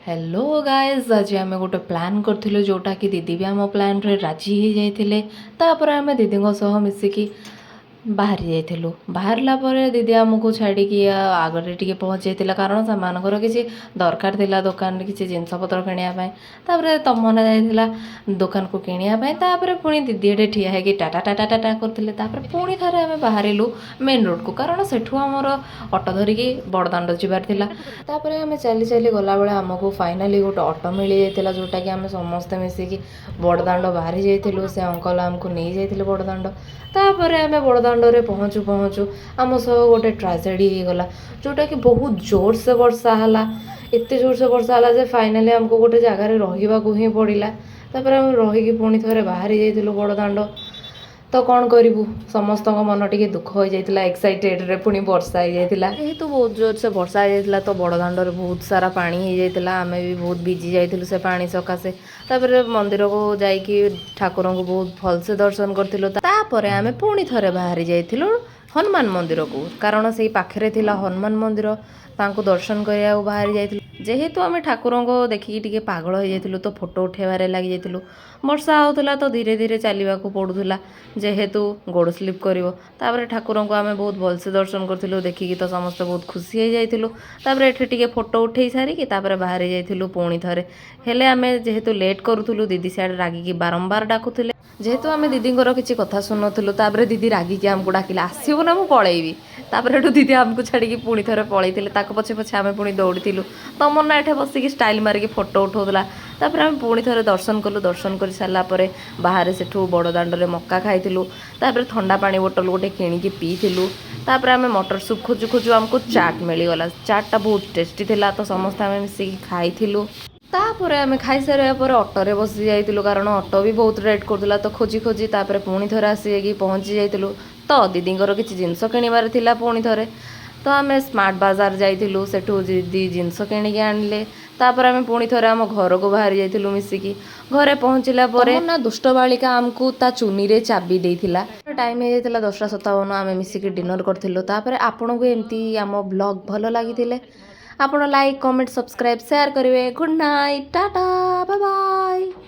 Hello guys आज आम गोटे प्लान करूँ जोटा कि दीदी भी आम प्लान रे राजी हो जाते तापर आम दीदी मिसिकी बाहरी जाइलु बाहरला दीदी आमको छाड़ी आगे टे पहुँचे कारण से किसी दरकार थिला दुकान किसी जिनपतर किणापी तापर तमना जाइला दुकान को किणापी पुणी दीदी एटे ठिया है टाटा टाटा टाटा करते पुणी थे आम बाहरलु मेन रोड को कारण सेठू आमर अटो धरिकी बड़दाण्ड जीवार तापर आम चली चली गला बेले आमको फाइनाली गोटे अटो मिल जाता जोटा कि आम समस्ते मिसिकी बड़दाण्ड बाहरी जाइलु से अंकल आमको नहीं जाते बड़दाण्ड तापर आम बड़दाण्ड पहुँचू पहुँचू आम सह गोटे ट्राजेडी होगला जोटा कि बहुत जोर से वर्षा है एत जोर से वर्षा है फाइनाली आमको गोटे जगार रही पड़ा तापर आम रहीकि पुणी थे बाहरी जाइलु बड़दाण्ड तो कौन करूँ समस्त मन टी दुख हो जाता एक्साइटेड पुणी वर्षा हो जाता जेहेतु बहुत जोर से वर्षा हो जाता तो बड़दाण्ड बहुत सारा पानी हो जाता आम भी बहुत भिजी जाइलु से पानी सकाशे तापर मंदिर को जाइकी ठाकुर को बहुत भलसे दर्शन करूँ तापर आम पुणी थे बाहरी जाइलु हनुमान मंदिर को कारण से पाखे थिला हनुमान मंदिर तांको दर्शन करने बाहरी जाइलु जेहेतु आम ठाकुर को देखिकी टी पागल हो जाइलु तो फोटो उठेबार लगी जाइलु वर्षा होता तो धीरे धीरे चलने को पड़ूला जेहेतु गोड़ स्लीप कर ठाकुर को आम बहुत भलसे दर्शन करूँ देखिकी तो समस्ते बहुत खुशी हो जाइलु तापर एठी टिके फोटो उठे सारिकी तापर बाहरी जाइलु पुणी थे हेले आम जेहेतु लेट करूँ दीदी सियाड़े रागिकी बारंबार डाकुले जेहेतु आम दीदीर किसी कथा शुणुलु तापर दीदी रागिकी आमको डाकिले आसबू ना मुझे पलैबी तापर एठू दीदी आमको छाड़ी पुणी थे पलैते पछे पछे आम पुणी दौड़ीलु तमन्ना एठे बसिकी स्टाइल मारिकी फोटो उठाऊला तापर आम पुणी थे दर्शन कलु दर्शन कर सारापर बाहर सेठू बड़दाण्ड मक्का खाइलु तापर ठंडा पानी बोतल गोटे किणिकी पीलु तापर आम मटर सूप खोजु खोजु आमको चाट मिलगला चाटा बहुत टेस्टी थिला तो समस्ते आम मिसिकी खाइलु तापर आम खाई सारे अटोरे बसी जाइलु कारण अटो भी बहुत रेट करूला तो खोजी खोजी तापर पुणी थे आसिकी पहुँची जाइलु तो दीदीर किसी जिनस किणवार थिला पुणी थे तो आम स्मार्ट बाजार जाइलु सेठू दीदी जिनस किणिकी आनिले तापर आम पुणी थे आम घर को बाहरी जाइलु मिसिकी घरे पहुँचला ना दुष्ट बालिका आमको ता चुनी रे चाबी देइथिला टाइम हो जाता 10:57 आम मिसिकी डिनर करथिलु तापर आपन को एमती आम ब्लॉग भल लागिथिले आपण लाइक कमेंट सब्सक्राइब शेयर करेंगे good night tata bye bye.